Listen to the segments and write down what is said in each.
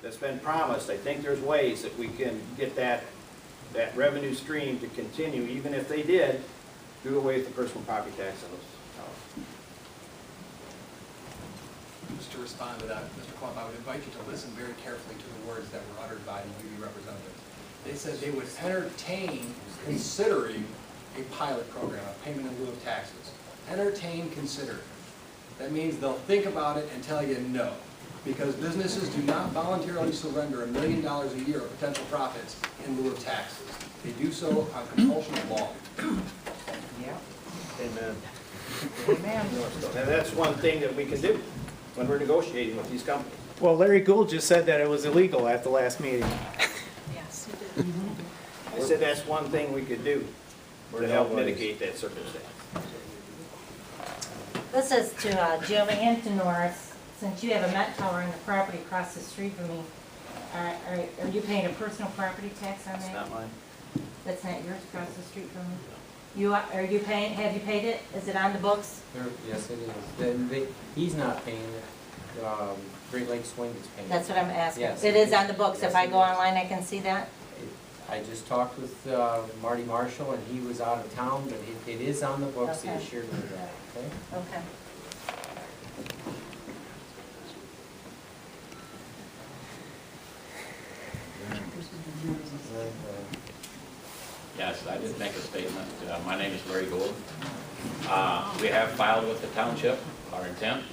that's been promised. I think there's ways that we can get that revenue stream to continue, even if they did do away with the personal property tax on those houses. Just to respond to that, Mr. Klump, I would invite you to listen very carefully to the words that were uttered by the UD representatives. They said they would entertain considering a pilot program, a payment in lieu of taxes. Entertain, consider. That means they'll think about it and tell you no. Because businesses do not voluntarily surrender $1 million a year of potential profits in lieu of taxes. They do so on compulsion of law. Yeah. Amen. Amen. And that's one thing that we can do when we're negotiating with these companies. Well, Larry Gould just said that it was illegal at the last meeting. Yes, he did. I said that's one thing we could do to help mitigate that circumstance. This is to Jim and to Norris. Since you have a Met Tower on the property across the street from me, are you paying a personal property tax on that? That's not mine. That's not yours across the street from me? Are you paying, have you paid it? Is it on the books? Yes, it is. He's not paying it. Great Lakes Swing is paying it. That's what I'm asking. Yes, It is on the books. Yes, If I it go is. online, I can see that? I just talked with Marty Marshall, and he was out of town, but it is on the books. He Okay. assured me that. Okay. Okay. Yes, I did make a statement. My name is Larry Gould. We have filed with the township our intent.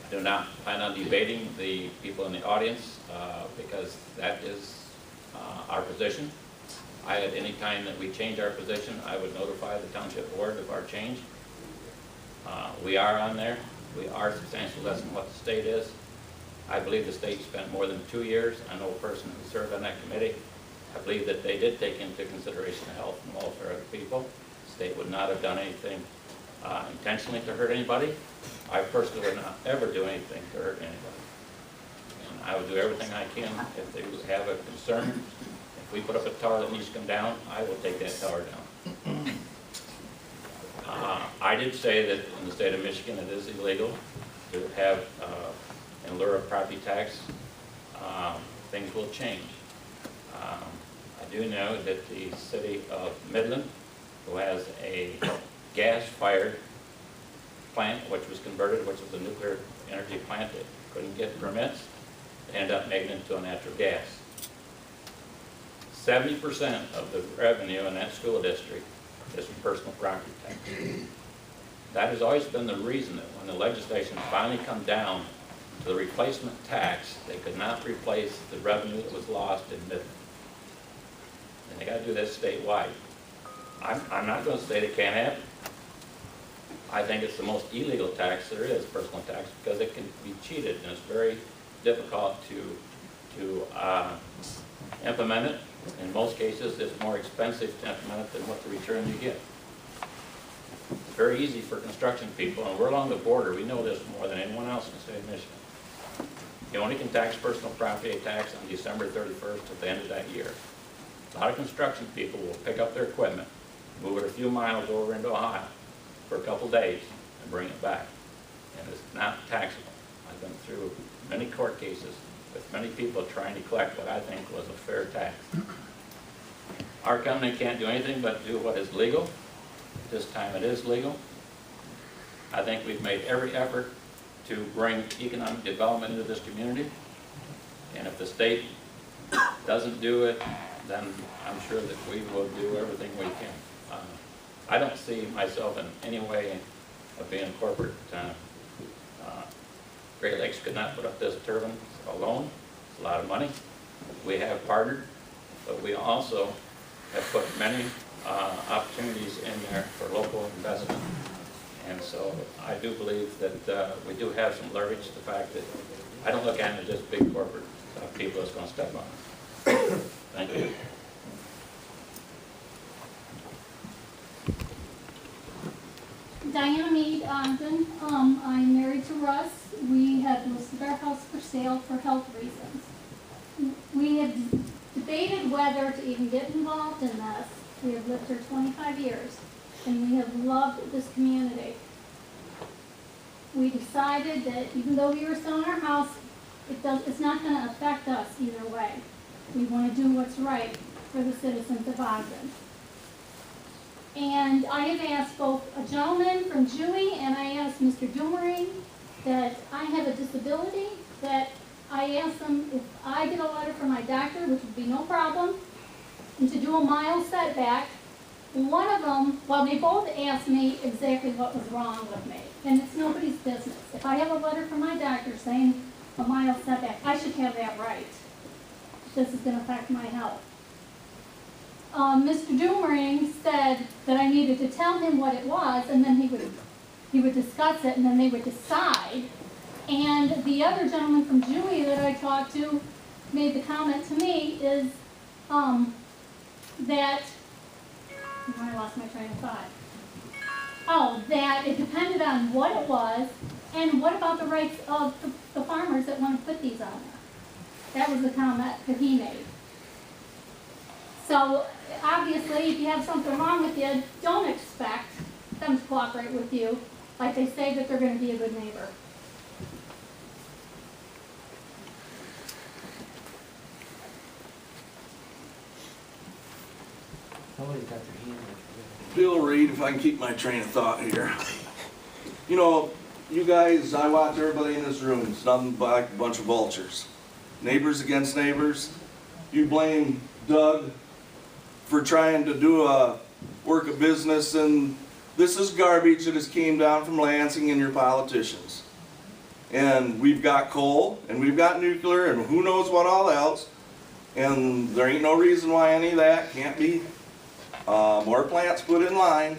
I do not plan on debating the people in the audience because that is our position. At any time that we change our position, I would notify the township board of our change. We are on there. We are substantially less than what the state is. I believe the state spent more than 2 years. I know a person who served on that committee. I believe that they did take into consideration the health and welfare of the people. The state would not have done anything intentionally to hurt anybody. I personally would not ever do anything to hurt anybody. And I would do everything I can if they have a concern. If we put up a tower that needs to come down, I will take that tower down. I did say that in the state of Michigan it is illegal to have in lieu of property tax. Things will change. I do know that the city of Midland, who has a gas-fired plant, which was converted, which was a nuclear energy plant that couldn't get permits, ended up making it into a natural gas. 70% of the revenue in that school district is from personal property tax. That has always been the reason that when the legislation finally come down to the replacement tax, they could not replace the revenue that was lost in Midland. And they got to do this statewide. I'm not going to say they can't have it. I think it's the most illegal tax there is, personal tax, because it can be cheated, and it's very difficult to implement it. In most cases, it's more expensive to implement it than what the return you get. It's very easy for construction people, and we're along the border. We know this more than anyone else in the state of Michigan. You only can tax personal property tax on December 31st at the end of that year. A lot of construction people will pick up their equipment, move it a few miles over into Ohio for a couple days, and bring it back. And it's not taxable. I've been through many court cases with many people trying to collect what I think was a fair tax. Our company can't do anything but do what is legal. This time it is legal. I think we've made every effort to bring economic development into this community. And if the state doesn't do it, then I'm sure that we will do everything we can. I don't see myself in any way of being a corporate. Great Lakes could not put up this turbine alone. It's a lot of money. We have partnered, but we also have put many opportunities in there for local investment. And so I do believe that we do have some leverage. The fact that I don't look at it as just big corporate people that's going to step on it. Thank you. Diana Mead, Ogden. I'm married to Russ. We have listed our house for sale for health reasons. We have debated whether to even get involved in this. We have lived here 25 years, and we have loved this community. We decided that even though we were selling our house, it's not going to affect us either We want to do what's right for the citizens of Ogden. And I have asked both a gentleman from Dewey and I asked Mr. Dumering that I have a disability, that I asked them if I get a letter from my doctor, which would be no problem, and to do a mile setback. One of them, well, they both asked me exactly what was wrong with me, and it's nobody's business. If I have a letter from my doctor saying a mile setback, I should have that right. This is going to affect my health. Mr. Dumering said that I needed to tell him what it was, and then he would discuss it, and then they would decide. And the other gentleman from Dewey that I talked to made the comment to me is that, I lost my train of thought. Oh, that it depended on what it was, and what about the rights of the farmers that want to put these on there. That was the comment that he made. So, obviously, if you have something wrong with you, don't expect them to cooperate with you like they say that they're going to be a good neighbor. Somebody's got their hand up. Bill Reed, if I can keep my train of thought here. You know, you guys, I watch everybody in this room, it's nothing but like a bunch of vultures. Neighbors against neighbors. You blame Doug for trying to do a work of business, and this is garbage that has came down from Lansing and your politicians. And we've got coal, and we've got nuclear, and who knows what all else, and there ain't no reason why any of that can't be more plants put in line.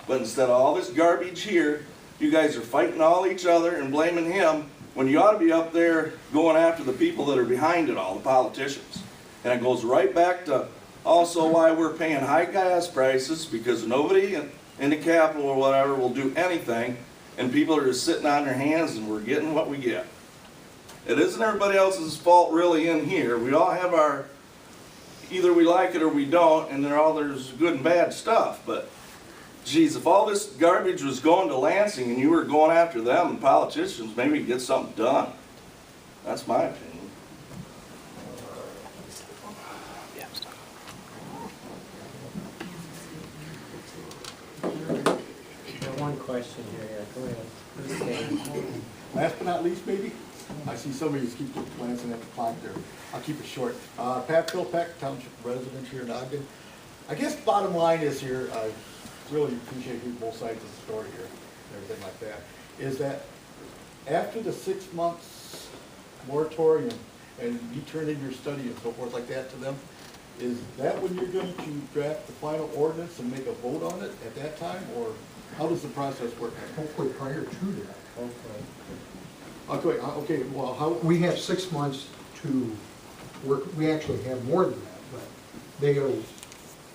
But instead of all this garbage here, you guys are fighting all each other and blaming him when you ought to be up there going after the people that are behind it all, the politicians. And it goes right back to also why we're paying high gas prices, because nobody in the capital or whatever will do anything, and people are just sitting on their hands and we're getting what we get. It isn't everybody else's fault really in here. We all have our, either we like it or we don't, and there's good and bad stuff. But geez, if all this garbage was going to Lansing and you were going after them and politicians, maybe you'd get something done. That's my opinion. One question here, yeah, go ahead. Last but not least, maybe, I see somebody who's keep glancing at the clock there. I'll keep it short. Pat Philpeck, Township resident here in Ogden. I guess the bottom line is here, I really appreciate hearing both sides of the story here and everything like that, is that after the 6 months moratorium and you turn in your study and so forth like that to them, is that when you're going to draft the final ordinance and make a vote on it at that time, or how does the process work? Hopefully prior to that. Okay, well, how? We have 6 months to work, we actually have more than that, but they go,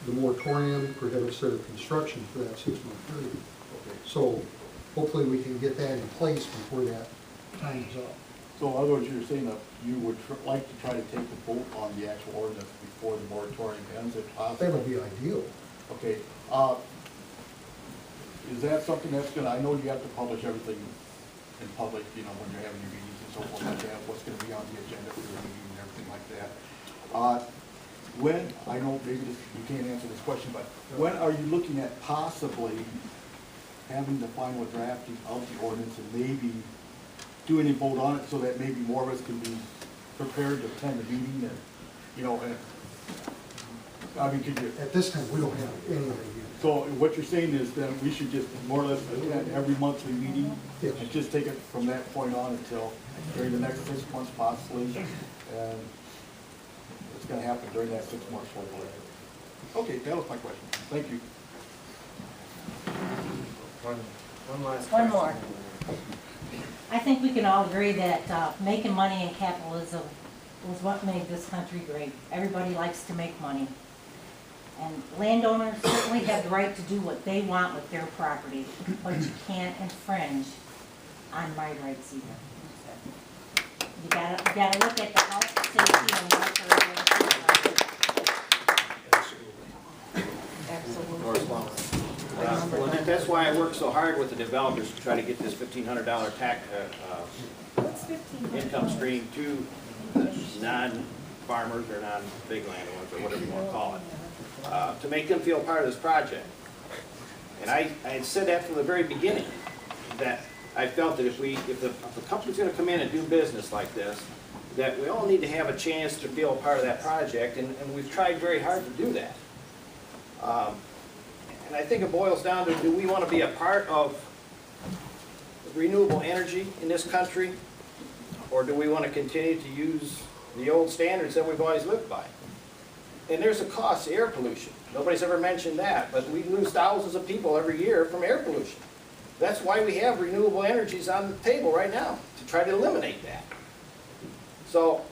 the moratorium prohibits their construction for that 6 month period. Okay. So hopefully we can get that in place before that time is up. So in other words, you're saying that you would like to try to take a vote on the actual ordinance before the moratorium ends, if possible? That would be ideal. Okay, is that something that's gonna, I know you have to publish everything in public, you know, when you're having your meetings and so forth like that, what's gonna be on the agenda for your meeting and everything like that. When, I know maybe this, you can't answer this question, but when are you looking at possibly having the final drafting of the ordinance and maybe doing a vote on it so that maybe more of us can be prepared to attend the meeting and, you know, and, I mean, could you? At this time, we don't have any idea. So what you're saying is that we should just more or less attend every monthly meeting Yes. and just take it from that point on until during the next 6 months possibly, and it's gonna happen during that 6 months hopefully. Okay, that was my question. Thank you. One last One question. more. I think we can all agree that making money in capitalism was what made this country great. Everybody likes to make money. And landowners certainly have the right to do what they want with their property, but you can't infringe on my rights either. You gotta look at the health, safety, and welfare of Well, and that's why I work so hard with the developers to try to get this $1,500 tax income stream to non farmers or non-big landowners, or whatever you want to call it, to make them feel part of this project. And I had said that from the very beginning, that I felt that if the company's gonna come in and do business like this, that we all need to have a chance to feel a part of that project, and we've tried very hard to do that. And I think it boils down to, do we want to be a part of renewable energy in this country, or do we want to continue to use the old standards that we've always lived by? And there's a cost to air pollution. Nobody's ever mentioned that, but we lose thousands of people every year from air pollution. That's why we have renewable energies on the table right now, to try to eliminate that. So,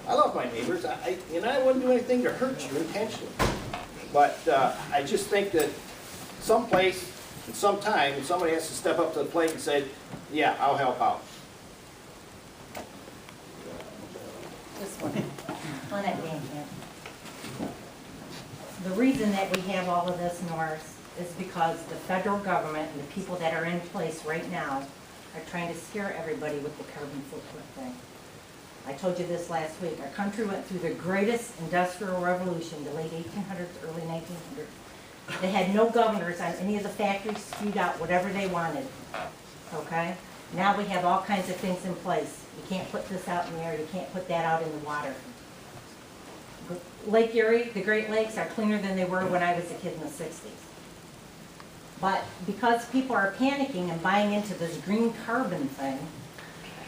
I love my neighbors, and I wouldn't do anything to hurt you intentionally. But I just think that someplace, at some time, somebody has to step up to the plate and say, yeah, I'll help out. This one, on that game here. The reason that we have all of this, Norris, is because the federal government and the people that are in place right now are trying to scare everybody with the carbon footprint thing. I told you this last week. Our country went through the greatest industrial revolution, the late 1800s, early 1900s. They had no governors on any of the factories, spewed out whatever they wanted, okay? Now we have all kinds of things in place. You can't put this out in the air, you can't put that out in the water. Lake Erie, the Great Lakes, are cleaner than they were when I was a kid in the 60s. But because people are panicking and buying into this green carbon thing,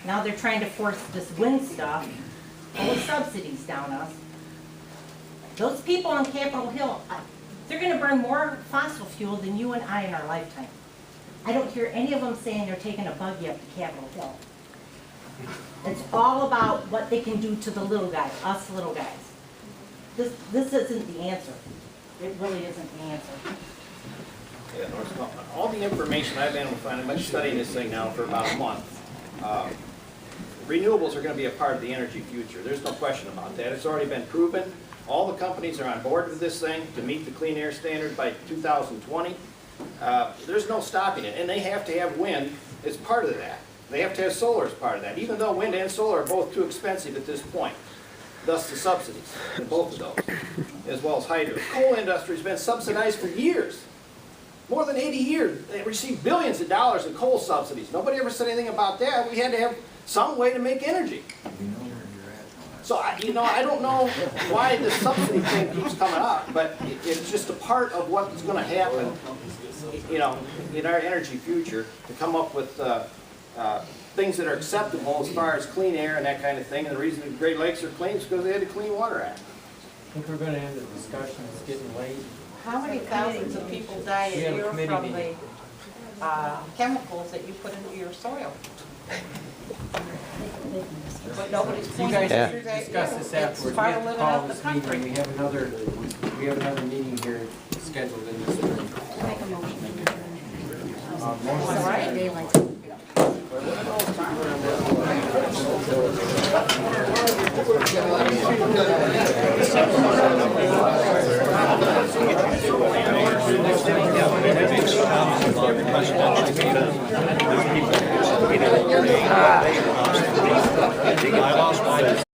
now they're trying to force this wind stuff, full of subsidies down us. Those people on Capitol Hill, they're gonna burn more fossil fuel than you and I in our lifetime. I don't hear any of them saying they're taking a buggy up to Capitol Hill. It's all about what they can do to the little guys, us little guys. This isn't the answer. It really isn't the answer. Yeah, all the information I've been able to find, I've been studying this thing now for about a month. Renewables are going to be a part of the energy future. There's no question about that. It's already been proven. All the companies are on board with this thing to meet the clean air standard by 2020. There's no stopping it. And they have to have wind as part of that. They have to have solar as part of that, even though wind and solar are both too expensive at this point. Thus the subsidies in both of those, as well as hydro. The coal industry has been subsidized for years. More than 80 years. They received billions of dollars in coal subsidies. Nobody ever said anything about that. We had to have some way to make energy. So, I don't know why this subsidy thing keeps coming up, but it's just a part of what's going to happen, in our energy future, to come up with things that are acceptable as far as clean air and that kind of thing. And the reason the Great Lakes are clean is because they had the Clean Water Act. I think we're gonna end the discussion, it's getting late. How many thousands of people die We have a a year committee from the meeting. chemicals that you put into your soil? But nobody's You pointing guys to that. discuss this afterwards, we It's part have of to living call out the this meeting, country. we have another meeting here scheduled in this room. Make a motion. Motion. All right.